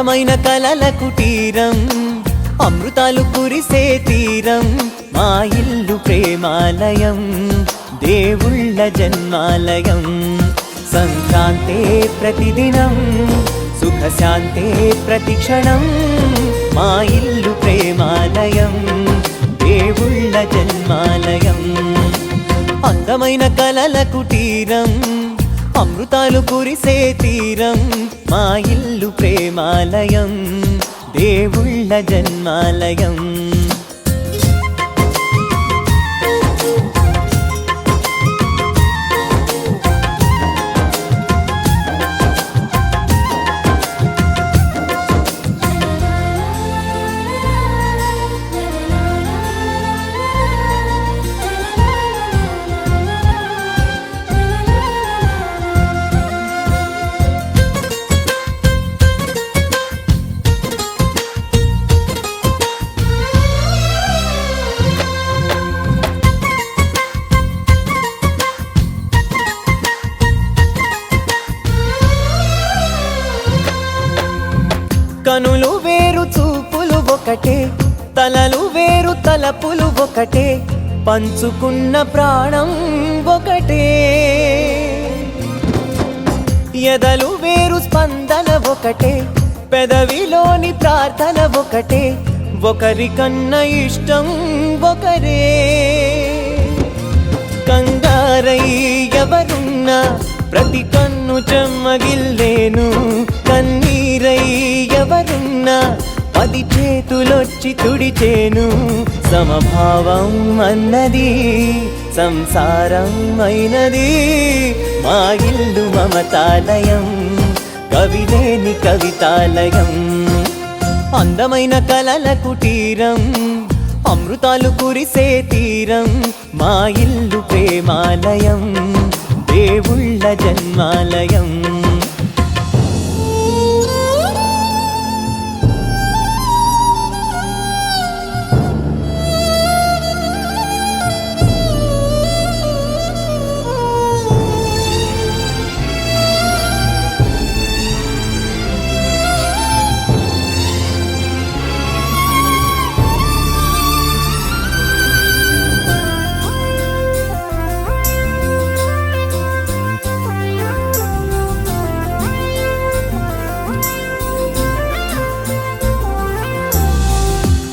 అందమైన కలల కుటీరం, అమృతాలు కురిసే తీరం, మా ఇల్లు ప్రేమాలయం, దేవుళ్ళ జన్మాలయం. సంక్రాంతే ప్రతిదినం, సుఖశాంతే ప్రతిక్షణం, మా ఇల్లు ప్రేమాలయం, దేవుళ్ళ జన్మాలయం. అందమైన కలల కుటీరం, అమృతాలు కురిసే తీరం, మా ఇల్లు ప్రేమాలయం, దేవుళ్ళ జన్మాలయం. కనులు వేరు చూపులు ఒకటే, తలలు వేరు తలపులు ఒకటే, పంచుకున్న ప్రాణం ఒకటే. ఎదలు వేరు స్పందన ఒకటే, పెదవిలోని ప్రార్థన ఒకటే, ఒకరికన్నా ఇష్టం ఒకరే. కంగారై ఎవరున్నా ప్రతి కన్ను చెమ్మగిల్లేను, కన్నీరై ఎవరున్నా 10 చేతులొచ్చి తుడిచేను. సమభావం అన్నది సంసారం అయినది, మా ఇల్లు మమతాలయం, కవిలేని కవితాలయం. అందమైన కలల కుటీరం, అమృతాలు కురిసే తీరం, మా ఇల్లు ప్రేమాలయం, దేవుళ్ళ జన్మాలయం.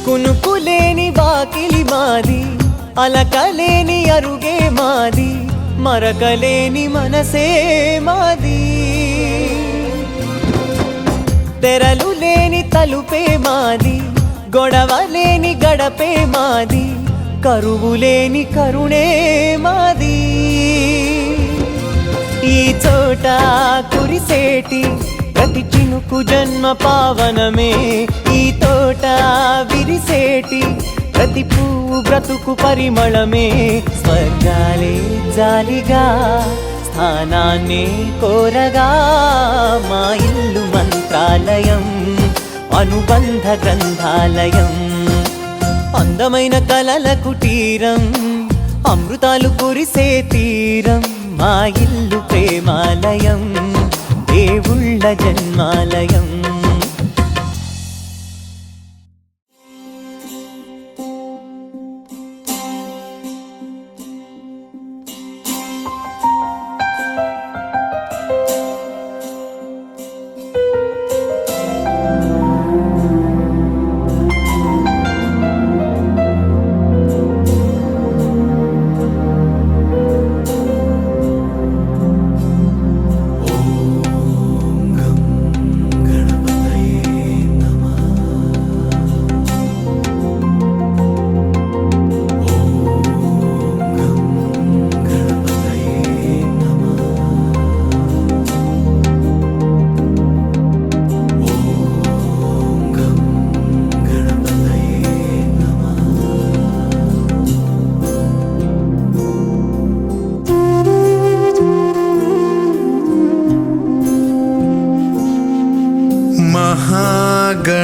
కునుకులేని వాకిలి మాది, అలకలేని అరుగే మాది, మరకలేని మనసే మాది. తెరలు లేని తలుపే మాది, గొడవ లేని గడపే మాది, కరువు లేని కరుణే మాది. ఈ చోట కురిసేటి ప్రతి చినుకు జన్మ పావనమే, ఈ తోట విరిసేటి ప్రతి పువ్వు బ్రతుకు పరిమళమే. స్వర్గాలే జాలిగా స్థానాన్ని కోరగా, మా ఇల్లు మంత్రాలయం, అనుబంధ గ్రంథాలయం. అందమైన కలల కుటీరం, అమృతాలు కురిసే తీరం, మా ఇల్లు ప్రేమాలయం, దేవుళ్ళ జన్మాలయం.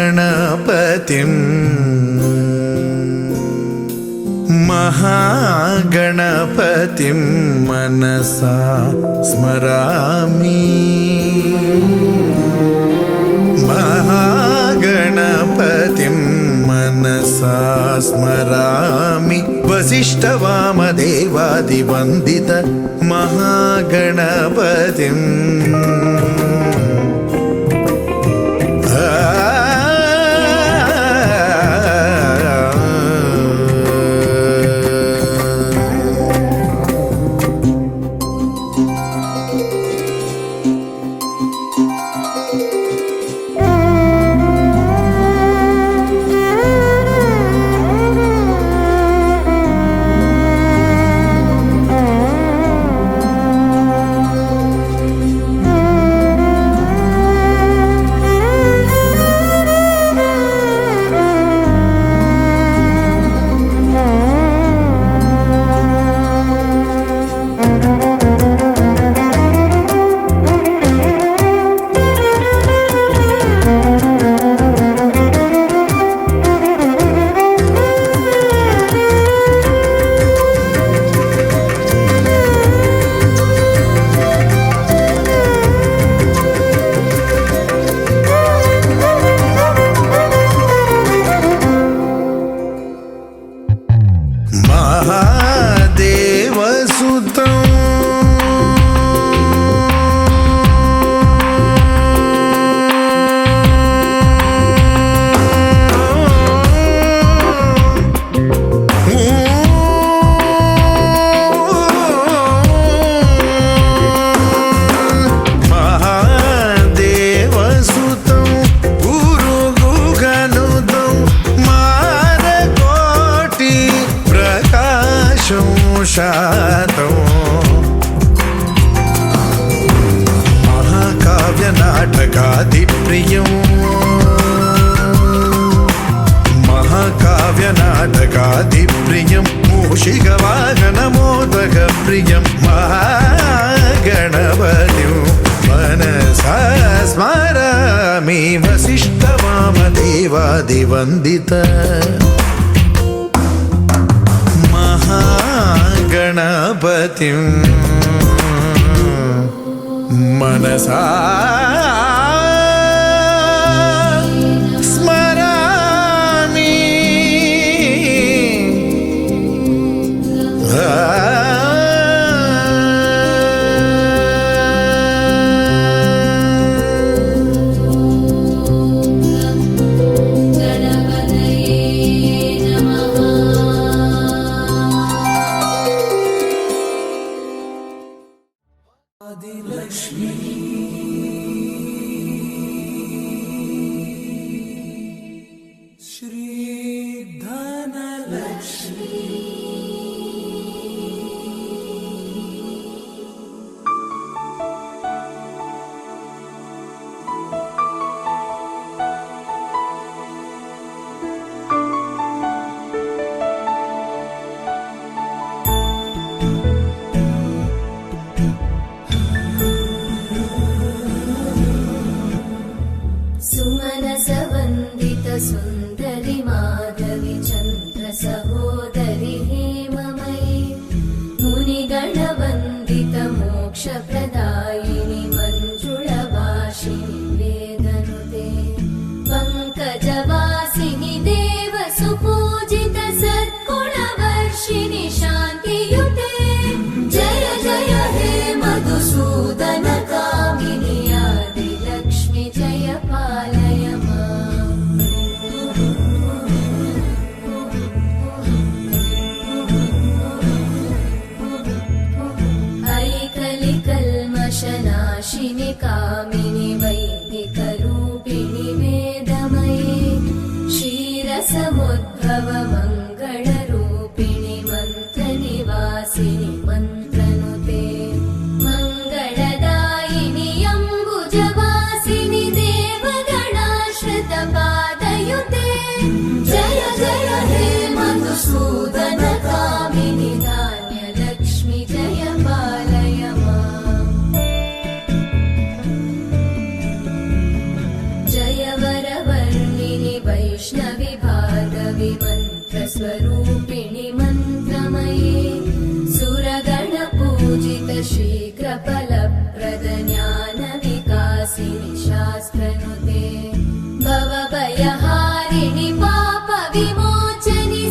महागणपतिं महागणपतिं मनसा स्मरामि। स्मरामि वसिष्ठवामदेवादिवन्दित महागणपतिम् महाकाव्यनाटकादिप्रियं मूषिकवाहनमोदकप्रियं महागणपतिं मनसा स्मरामि वसिष्ठवामदेवादिवन्दित महागणपतिं मनसा सुन्दरि माधवी चन्द्र सहोदरि हेममयी मुनिगणवन्दित मोक्षप्रदायिनि मञ्जुळभाषिणि वेदनुते पङ्कजवासिनि देव सुपूजित सद्गुणवर्षिणि शान्तियुते जय जय हे मधुसूदन कामिनि आदिलक्ष्मि जय पालय नाशिनि कामिनि वैदिकरूपिणि वेदमये क्षीरसमुद्भव मङ्गलरूपिणि मन्त्रनिवासिनि मन्त्रनुते मङ्गलदायिनि अम्बुजवासिनि देवगणाश्रितपादयुते जय जय हे मधुसूदन कामिनि धान्यलक्ष्मि जय पालय वैष्णवि भार्गवि मन्त्रस्वरूपिणि मन्त्रमये सुरगणपूजित शीघ्रफलप्रद ज्ञानविकासिनि शास्त्रनुते भवभयहारिणि पापविमोचनि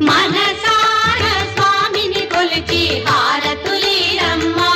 మనసార స్వామిని కొలిచి హారతులీరమ్మా.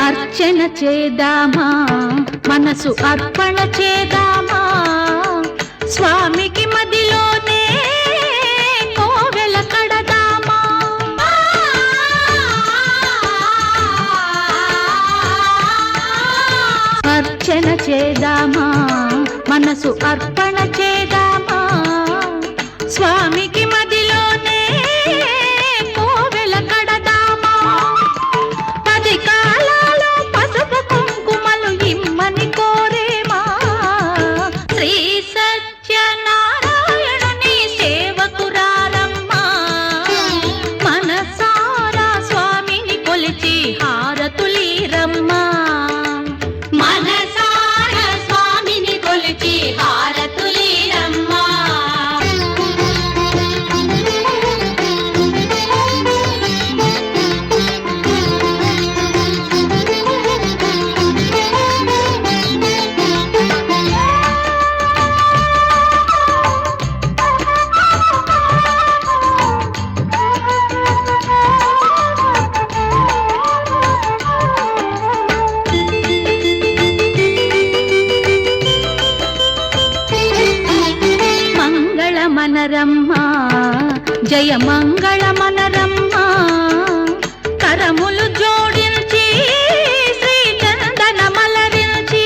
అర్చన చేద్దామా, మనసు అర్పణ చేద్దామా, స్వామికి మదిలోనే కోవెల కడదామా. అర్చన చేద్దామా, మనసు అర్పణ చేద్దామా, స్వామికి మదిలోనే కోవెల కడదామా. పది కాలాలు పసుపు కుంకుమలు ఇమ్మని కోరేమా, శ్రీ సత్యనారాయణుని సేవకురారమ్మా. మనసారా స్వామిని కొలిచి హారతులీరమ్మా. మనసారా స్వామిని కొలిచి హారతులీరమ్మా. మనరమ్మ జయ మంగళ మనరమ్మ, కరములు జోడించి శ్రీ చందన మలరించి.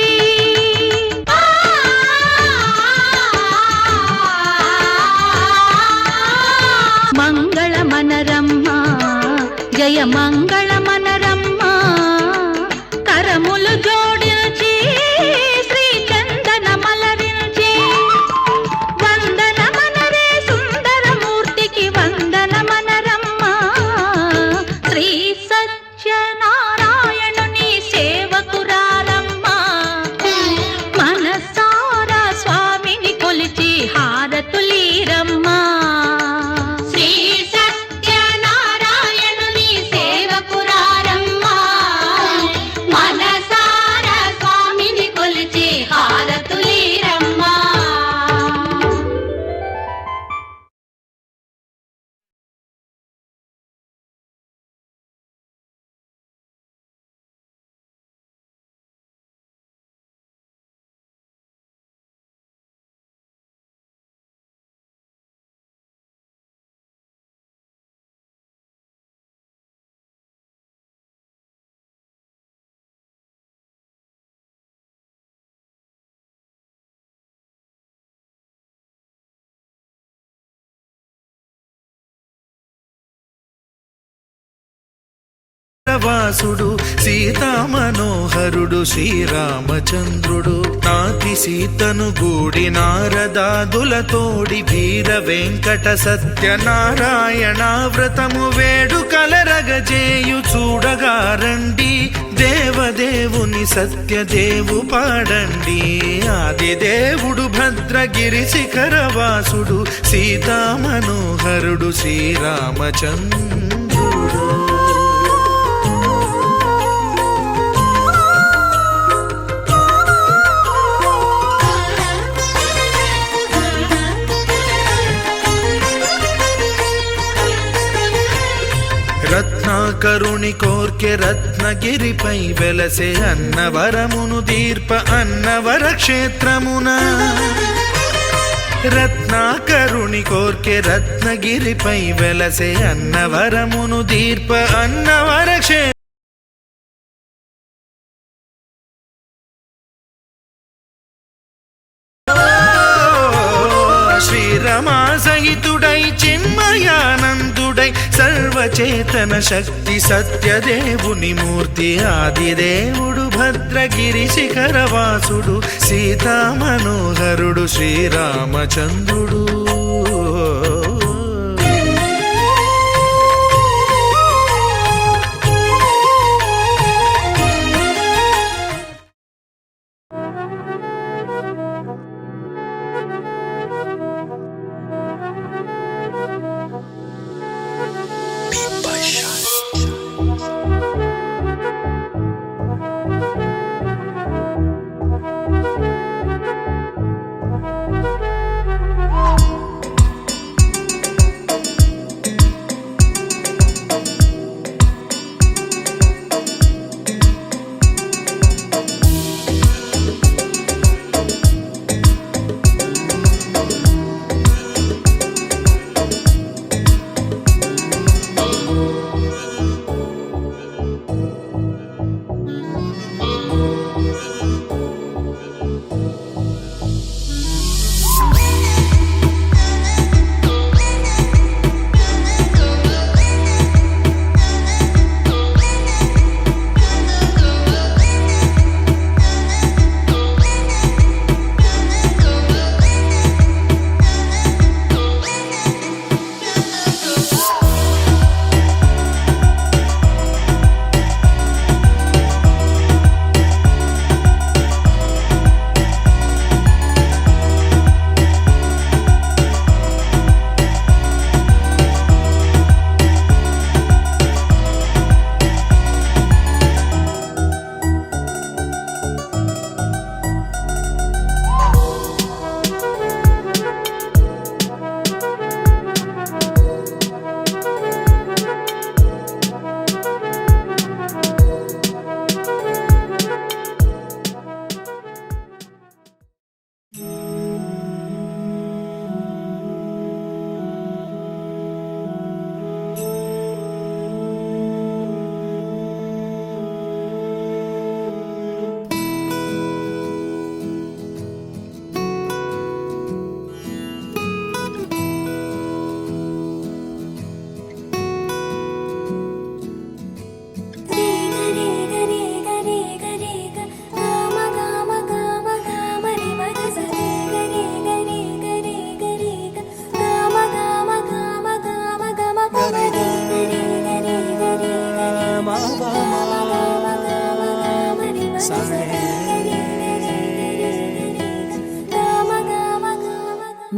మంగళ మనరమ్మ జయ మంగళ మనరమ్మ, కరములు జోడించి శ్రీ చందన మలరించి. వందన మనరే సుందరమూర్తికి వందన మనరమ్మ, వాసుడు సీతా మనోహరుడు శ్రీరామచంద్రుడు. నాతి సీతను గూడి నారదాదులతోడి వీర వెంకట సత్యనారాయణ వ్రతము వేడుకలరగజేయు చూడగా రండి. దేవదేవుని సత్యదేవు పాడండి. ఆదిదేవుడు భద్రగిరి శిఖరవాసుడు సీతా మనోహరుడు శ్రీరామచంద్రుడు. రత్నాకరుని కోర్కె రత్నగిరిపై వెలసే అన్నవరమును దీర్ప అన్నవర క్షేత్రమున. రత్నాకరుని కోర్కె రత్నగిరిపై వెలసే అన్నవరమును దీర్ప అన్నవర క్షేత్ర. శ్రీరమా సహితుడై చిన్మయానందుడై సర్వచేతన శక్తి సత్యదేవుని మూర్తి ఆదిదేవుడు భద్రగిరి శిఖరవాసుడు సీతా మనోహరుడు శ్రీరామచంద్రుడు.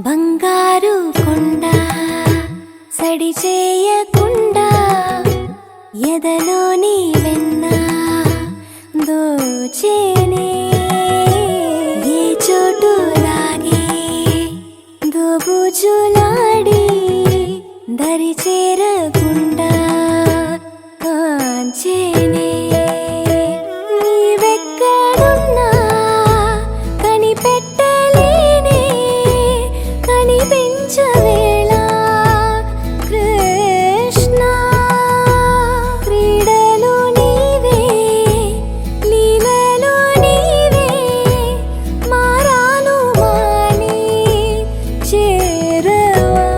బంగారు కొండ సడి చేయకుండా ఎదలోని వెన్న దోచేనే ఏ చోటు లాగే దోబుజులాడి దరి చేరకుండా కాంచేనే నీవెక్కడున్నా కనిపెట్టలేనే కనిపించవేళ కృష్ణ క్రీడలు నీవే లీలలు నీవే మారాను మాని చేరవా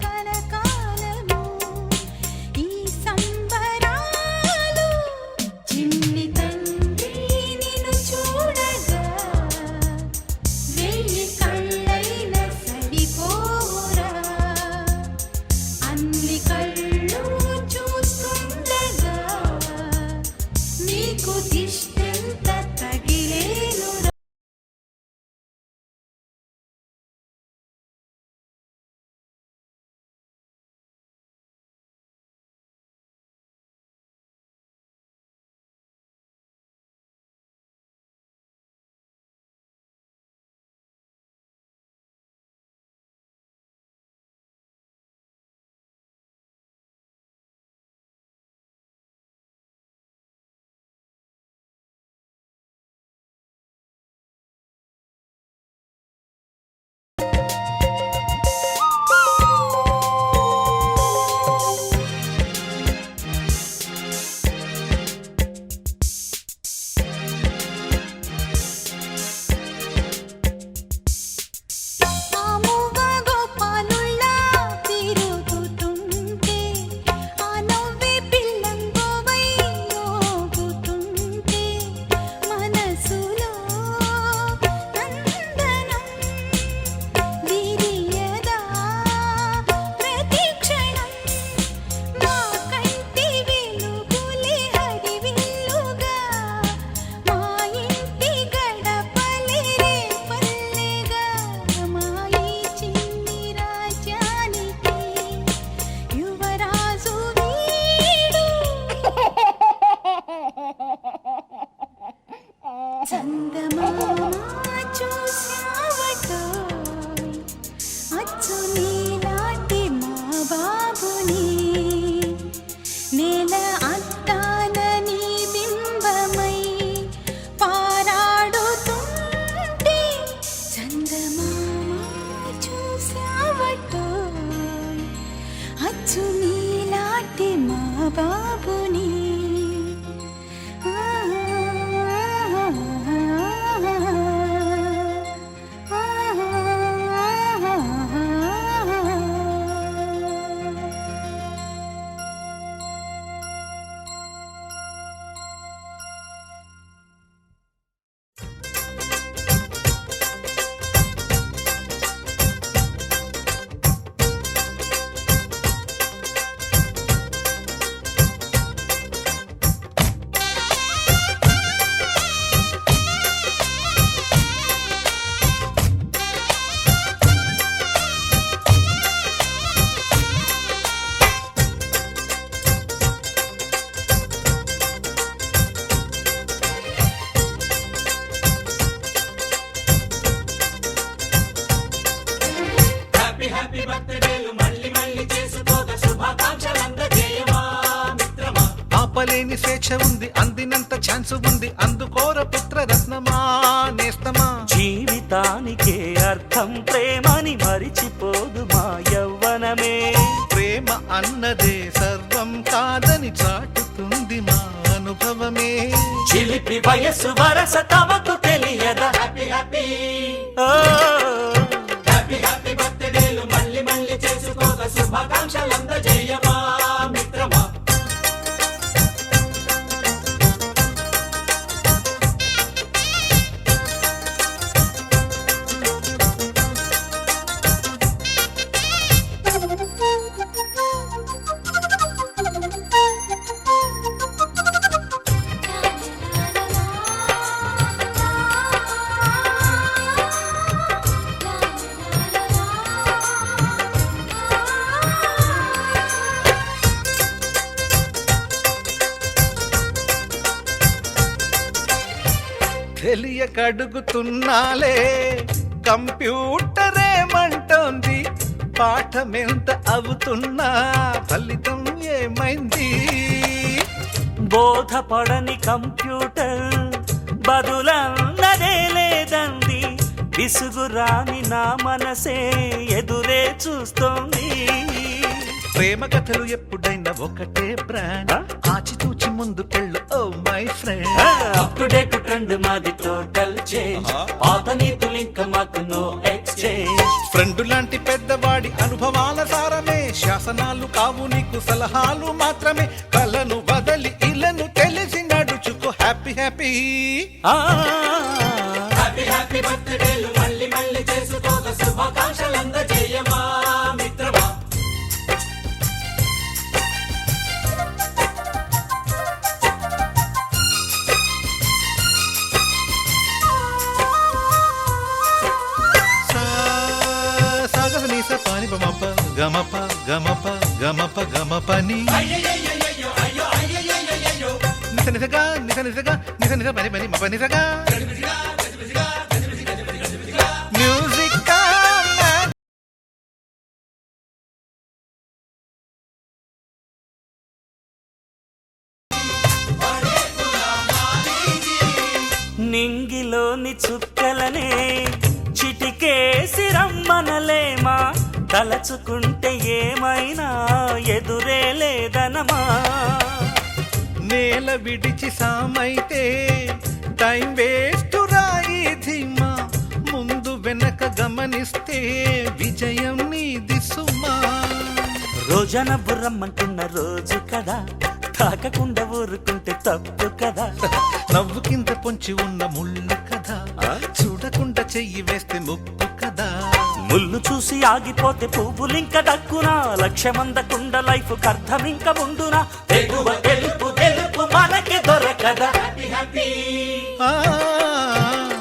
కన ఆపలేని స్వేచ్ఛ ఉంది, అందినంత ఛాన్స్ ఉంది, అందుకోర పుత్ర రత్నమా నేస్తమా. జీవితానికే అర్థం ప్రేమని మరిచిపోదు మా యవ్వనమే. ప్రేమ అన్నదే సర్వం కాదని చాటుతుంది మా అనుభవమే. చిలిపి వయస్సు వరస తమకు తెలియదా. హ్యాపీ హ్యాపీ హ్యాపీ హ్యాపీ బర్త్డేలు మళ్ళీ మళ్ళీ చేసుకోక శుభాకాంక్షలందజేయమా మిత్రమా. తెలియకడుగుతున్నాలే కంప్యూటరేమంటోంది, పాఠమెంత అవుతున్నా ఫలితం ఏమైంది. బోధపడని కంప్యూటర్ బదులన్నదే లేదంది. విసుగురాని నా మనసే ఎదురే చూస్తోంది. ప్రేమ కథలు ఎప్పుడైనా ఒకటే బ్రాండ్, ఆచితూచి ముందుకెళ్ళు oh my friend. Up to date trend మాది టోటల్ చేంజ్, పాత నీతులు ఇంకా మాకు నో ఎక్స్చేంజ్. ఫ్రెండ్ లాంటి పెద్దవాడి అనుభవాల సారమే, శాసనాలు కావు నీకు సలహాలు మాత్రమే. కలను వదలి ఇలను తెలిసి నడుచుకో హ్యాపీ హ్యాపీ. హ్యాపీ హ్యాపీ బర్త్డేలు మళ్ళీ మళ్ళీ చేసుకోక శుభాకాంక్షలందజేయమా మిత్రమా. పాని బమప గమప గమప గమప గమపని నిస నిసగా నిస నిసగా నిస నిస పని పని మప నిసగా మ్యూజిక్ నింగిలోని చుక్కలనే చిటికేసి రమ్మనలేమా. తలచుకుంటే ఏమైనా ఎదురే లేదనమా. నేల విడిచి సామైతే టైం వేస్ట్ రాయి ధీమా. ముందు వెనక గమనిస్తే విజయం నీది సుమా. రోజన బుర్రమ్మంటున్న రోజు కదా, తాకకుండా ఊరుకుంటే తప్పు కదా. నవ్వుకింత పొంచి ఉన్న ముళ్ళు కదా, చూడకుండా చెయ్యి వేస్తే ముప్పు కదా. ముళ్ళు చూసి ఆగిపోతే పువ్వులింక దక్కునా. లక్ష్యమందకుండా లైఫ్ కర్థం ఇంక ఉండునా. తెగువ తెలుపు తెలుపు మనకి దొరకదా. హ్యాపీ హ్యాపీ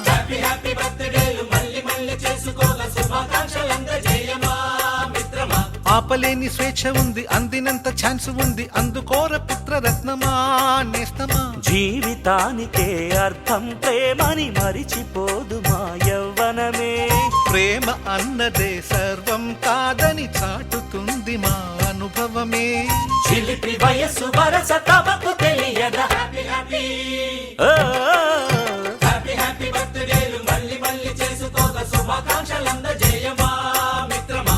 హ్యాపీ హ్యాపీ బర్త్డేలు మళ్ళీ మళ్ళీ చేసుకోక శుభాకాంక్షలందజేయమా మిత్రమా. ఆపలేని స్వేచ్ఛ ఉంది, అందినంత ఛాన్స్ ఉంది, అందుకోర పుత్ర రత్నమా నేస్తమా. జీవితానికే అర్థం ప్రేమని మరిచిపోదు మా యవ్వనమే. ప్రేమ అన్నదే సర్వం కాదని చాటుతుంది మా అనుభవమే. చిలిపి వయస్సు వరస తమకు తెలియదా. హ్యాపీ హ్యాపీ హ్యాపీ హ్యాపీ బర్త్డేలు మళ్ళీ మళ్ళీ చేసుకోక శుభాకాంక్షలందజేయమా మిత్రమా.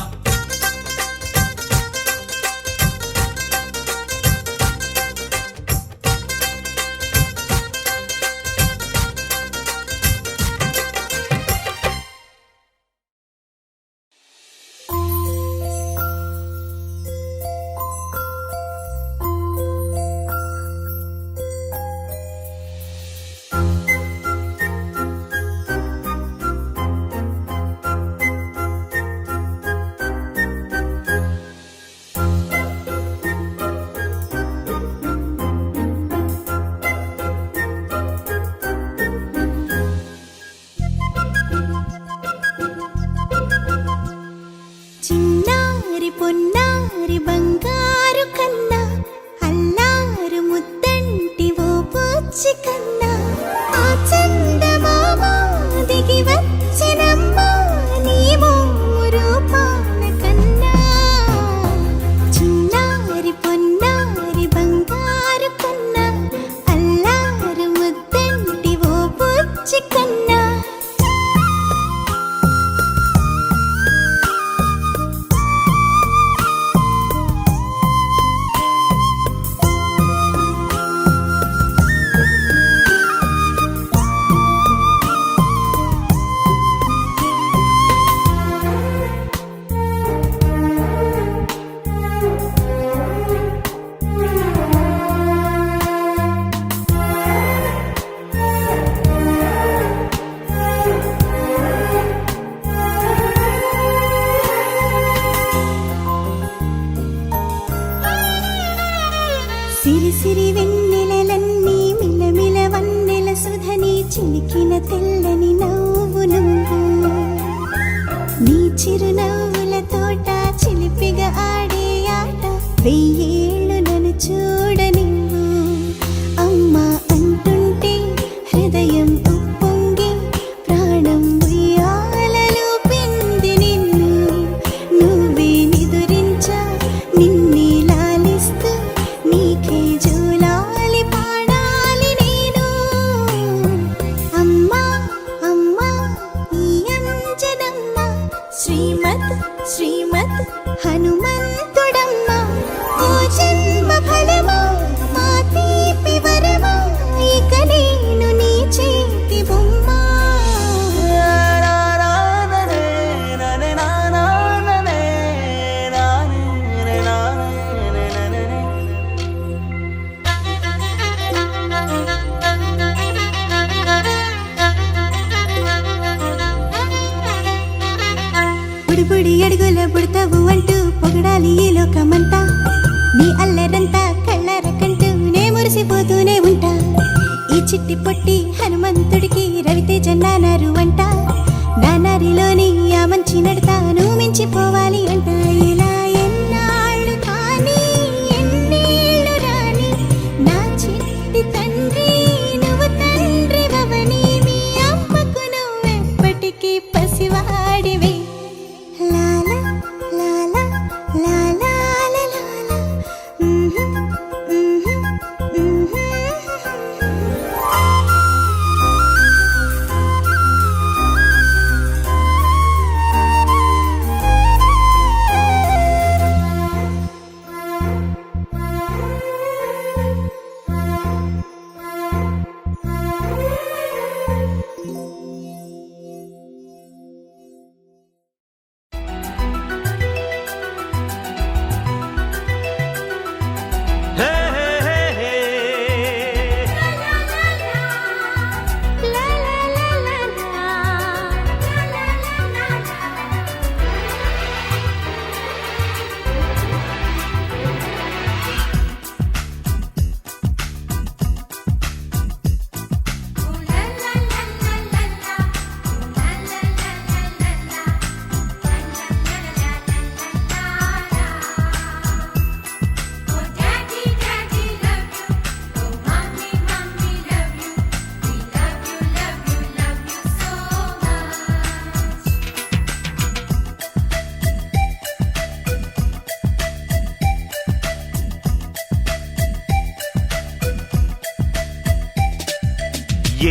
దిగి వచ్చినమ్మా నీ మోము రూపాన కన్నా. తెల్లని నవ్వు నువ్వు నీ చిరునవ్వుల తోట చిలిపిగా ఆడే ఆట వెయ్యేళ్ళు నన్ను చూడనివ్వు అమ్మా అంటుంటే హృదయం ఉప్పొంగి ప్రాణం ఉయ్యాలలో పింది నిన్ను నువ్వే నిదురించా నిన్నే లాలిస్తూ నీకే జోలాలి పాడాలి నేను అమ్మా అమ్మా ఈ అంజనమ్మ శ్రీమత్ శ్రీమత్ హనుమంతుడమ్మ ఓ జన్మ ఫలమా మా తీపి వరమా ఇక నేను నీ చేతి బొమ్మ బుడిబుడి అడుగుల బుడతావు అంటూ పొగడాలి ఈ లోకమంతా నీ అల్లరంతా కళ్ళరకంటూ నే మురిసిపోతూనే ఉంటా ఈ చిట్టి పొట్టి హనుమంతుడికి రవితేజ నానారు అంట నానారిలోని ఆ మంచి నడతాను మించిపోవాలి అంట ఇలా ఎన్నాళ్ళు కానీ ఎన్నేళ్ళు రాని నా చిట్టి తండ్రి నువ్వు తండ్రి భవని మీ అమ్మకు నువ్వెప్పటికీ పసివాడివి లాలా లాలా లాలా లాలా హే హే హే హే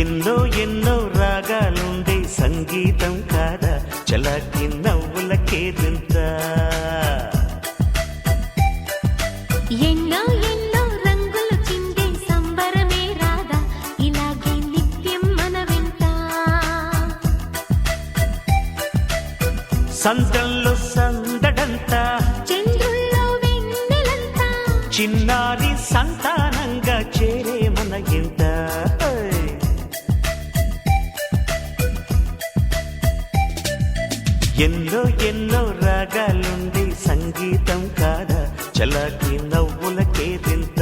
ఎన్నో ఎన్నో రాగాలుండే సంగీతం కాదా చలాకి నవ్వులకేదంత ఎన్నో ఎన్నో రంగులు చిందే సంబరమే రాదా ఇలాగే నిత్యం మన వెంట సంతంలో సందడంతా చంద్రుల్లో వెన్నెలంతా చిన్నారి సంతానంగా చేరే మన ఇంట ఎన్నో ఎన్నో రాగాలుండే సంగీతం కాదా చలాకి నవ్వులకేదింత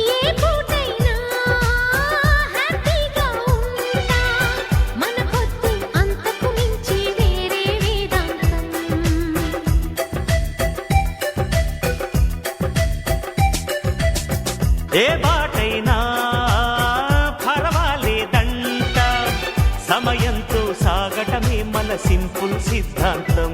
ఏ పూటైనా హ్యాపీగా ఉంటా మన పొద్దు అంతకు మించి వేరే వేదాంతం ఏ బాటైనా పర్వాలేదంట సమయంతో సాగటమే మన సింపుల్ సిద్ధాంతం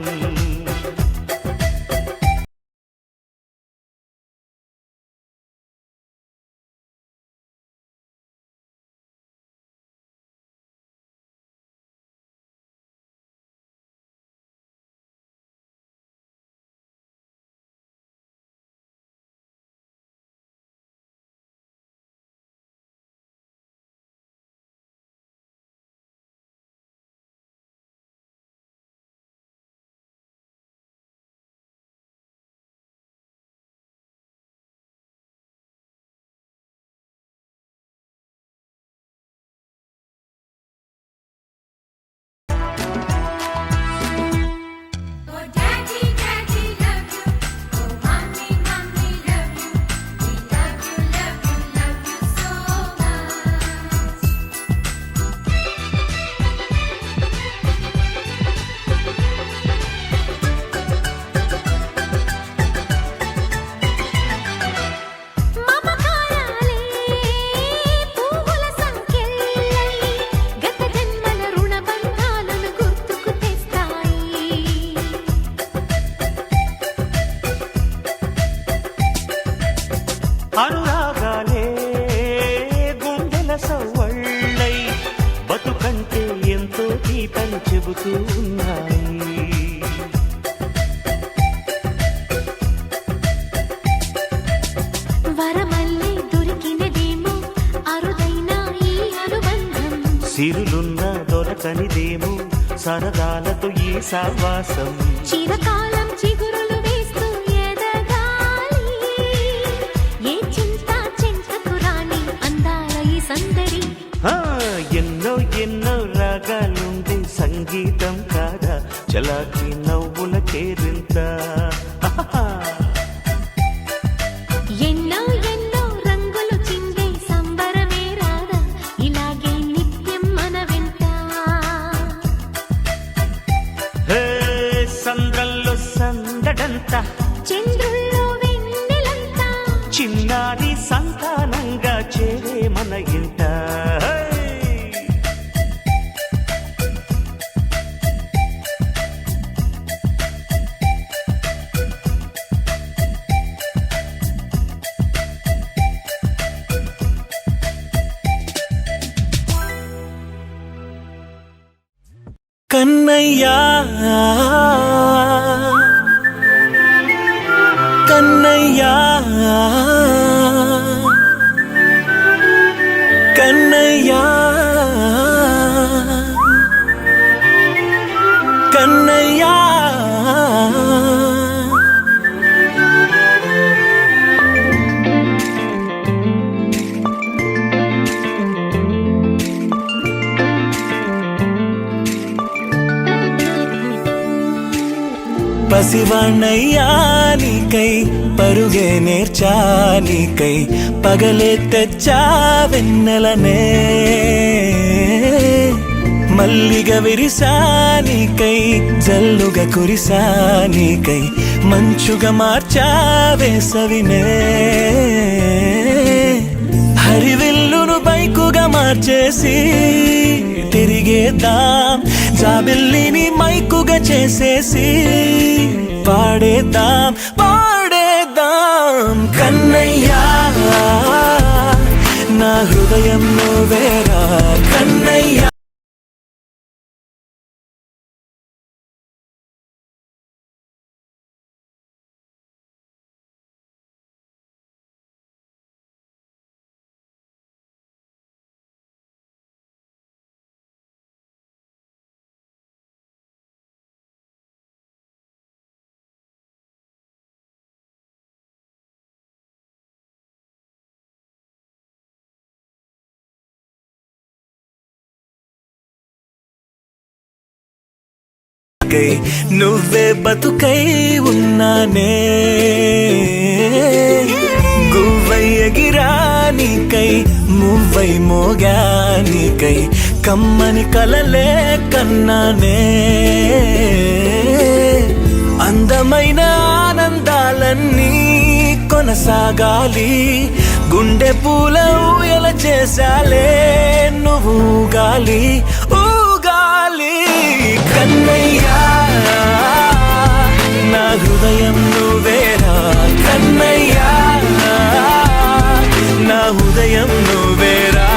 అనురాగాలే గుండెల సవ్వళ్ళై బతుకంటే ఎంతో తీపని చెబుతూ ఉన్నాయి. వరమల్లే దొరికినదేమో అరుదైన ఈ అనుబంధం, సిరులున్న దొరకనిదేమో సరదాలతో ఈ సావాసం. చిరకాలం చిగురులు వేస్తూ ఎదగాలి, ఏ చింత చెంతకు రాని అందాల ఈ సందడి. ఆ, ఎన్నో ఎన్నో రాగాలుండే సంగీతం కాదా చలాకి నవ్వుల కేరింత. ఎన్నో ఎన్నో రంగులు చిందే సంబరమే రాదా, ఇలాగే నిత్యం మన వెంట. హే, సంద్రంలో సందడంత చంద్రుల్లో వెన్నెలంతా, చిన్నారి సంతానంగా చేరే మన ఇంట. హే! కన్నయ్యా కన్నయ్యా కన్నయ్యా కన్నయ్యా పసివాణ్ణయ్యా నీకై పరుగే నేర్చా నీకై పగలే తెచ్చా వెన్నెలనే మల్లిగ విరిసా నీకై జల్లుగా కురిసా నీకై మంచుగా మార్చా వేసవినే హరివిల్లును బైకుగా మార్చేసి తిరిగేద్దాం జాబిల్లిని మైకుగా చేసేసి పాడేద్దాం పాడేద్దాం కన్నయ్యా నా హృదయం నువ్వేరా కన్నయ్యా. నువ్వే బతుకై ఉన్నానే గువ్వై ఎగిరానికై మువ్వై మోగానికై కమ్మని కలలే కన్నానే అందమైన ఆనందాలన్నీ కొనసాగాలి గుండె పూల ఊయల చేసాలే నువ్వు ఊగాలి ఊగాలి కన్నయ్యా నా హృదయం నువ్వేరా కన్నయ్యా నా హృదయం నువ్వేరా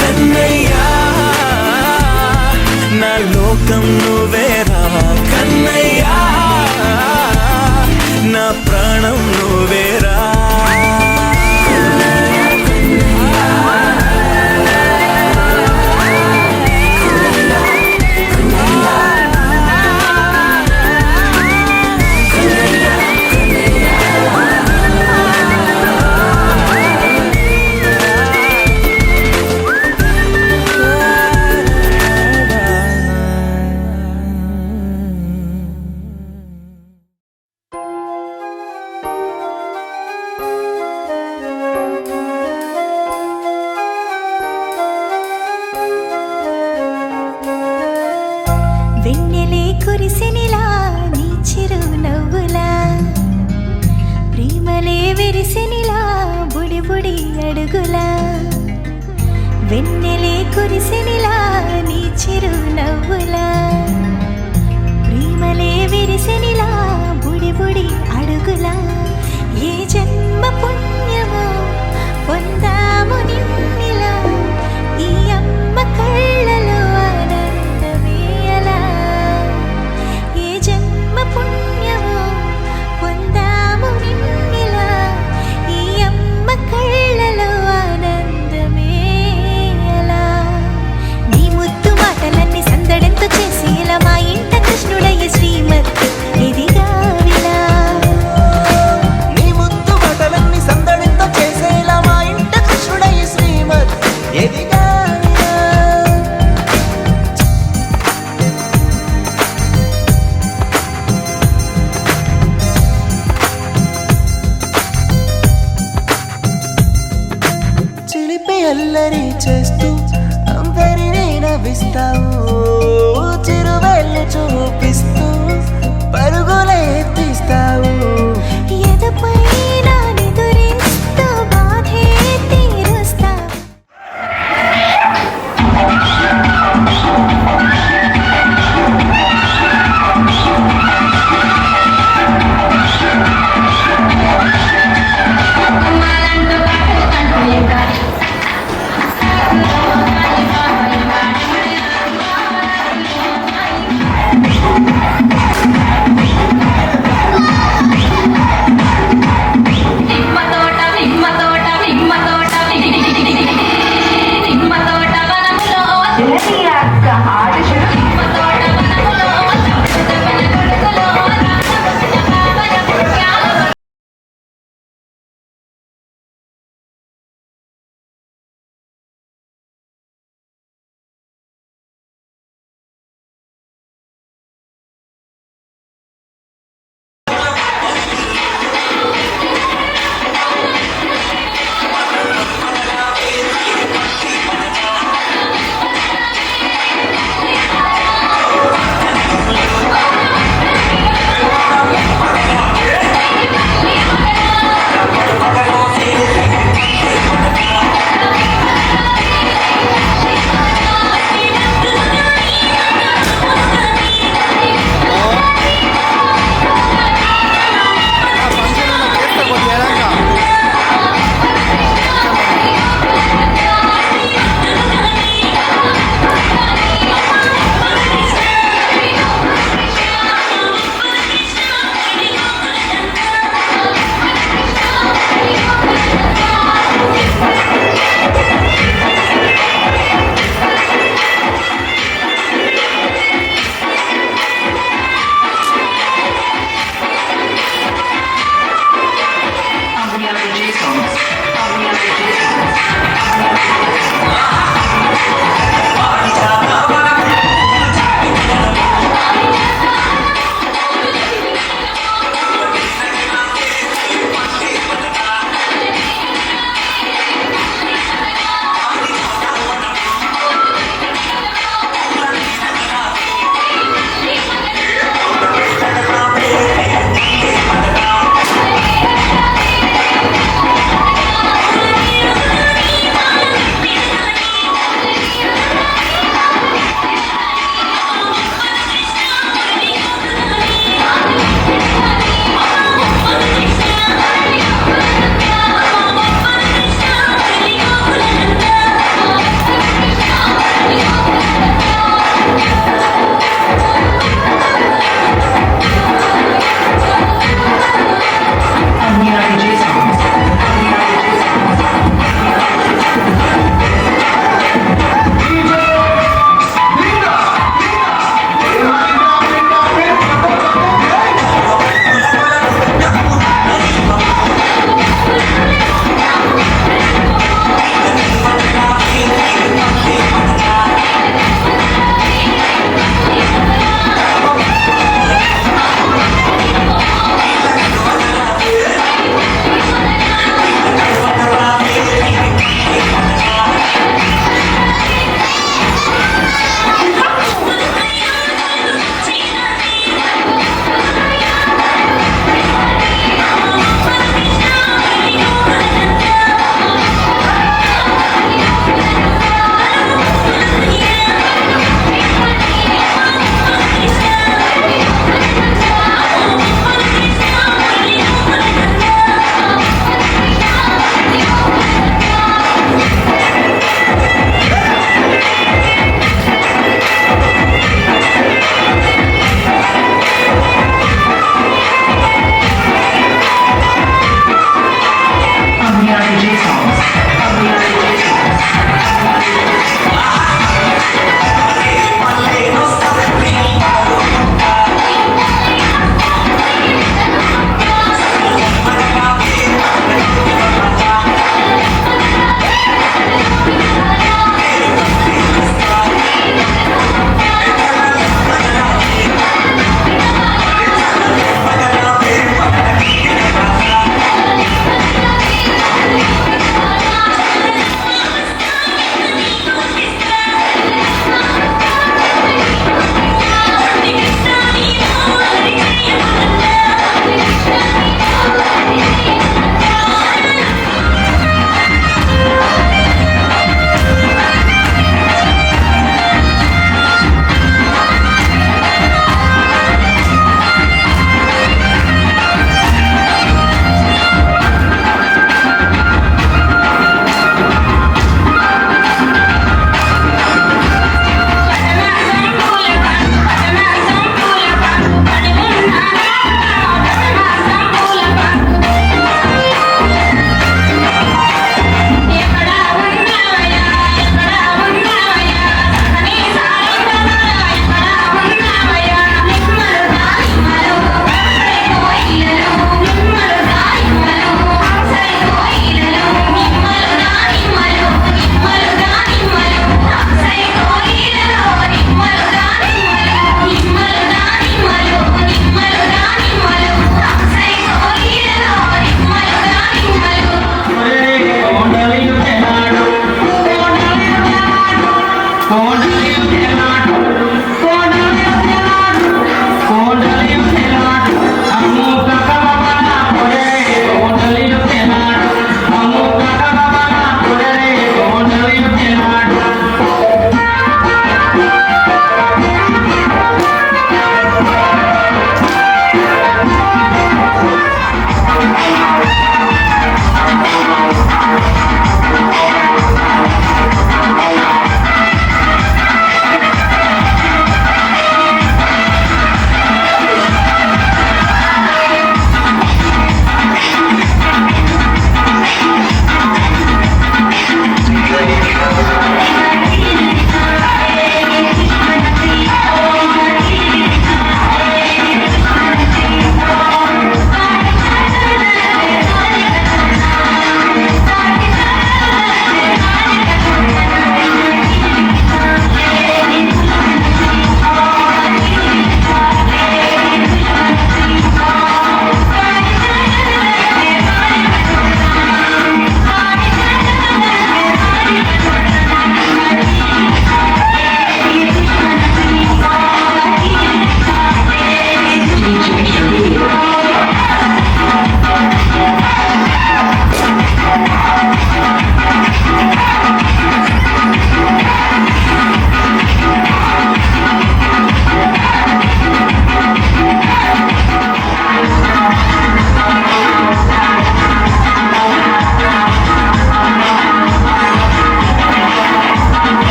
కన్నయ్యా నా లోకం నువ్వేరా కన్నయ్యా నా ప్రాణం నువ్వేరా. వెన్నెలే కురిసెనిలా నీ చిరు నవ్వులా ప్రేమలే విరిసెనిలా బుడి బుడి అడుగులా వెన్నెలే కురిసెనిలా నీ చిరు నవ్వులా ప్రేమలే విరిసెనిలా బుడి బుడి అడుగులా ఏ జన్మ పుణ్యమో అల్లరి చేస్తూ అందరినీ నవ్విస్తావు చిరువేళ్ళు చూపిస్తావు